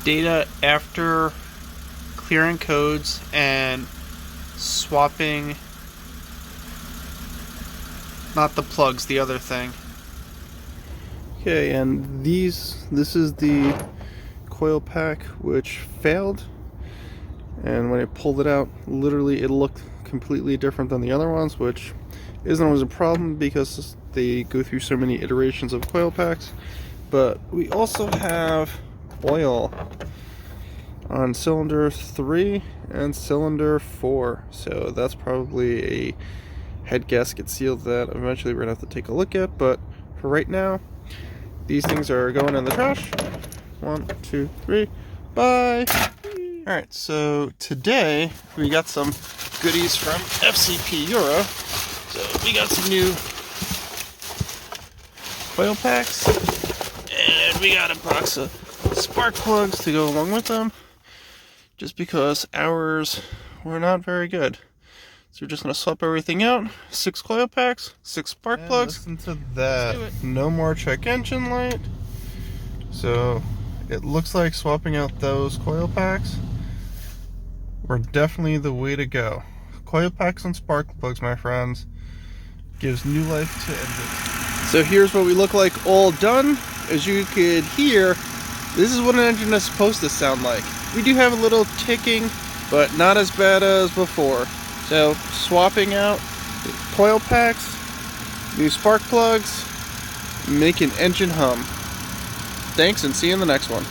data after clearing codes and swapping, not the plugs, the other thing. Okay, and this is the coil pack which failed, and when I pulled it out, literally it looked completely different than the other ones, which isn't always a problem because they go through so many iterations of coil packs. But we also have oil on cylinder 3 and cylinder 4, so that's probably a head gasket seal that eventually we're gonna have to take a look at, but for right now these things are going in the trash. 1, 2, 3, bye! Alright, so today we got some goodies from FCP Euro. So we got some new coil packs, and we got a box of spark plugs to go along with them, just because ours were not very good. So we're just going to swap everything out. 6 coil packs, 6 spark plugs. Listen to that. No more check engine light. So it looks like swapping out those coil packs were definitely the way to go. Coil packs and spark plugs, my friends, gives new life to engines. So here's what we look like all done. As you could hear, this is what an engine is supposed to sound like. We do have a little ticking, but not as bad as before. So swapping out coil packs, new spark plugs, make an engine hum. Thanks, and see you in the next one.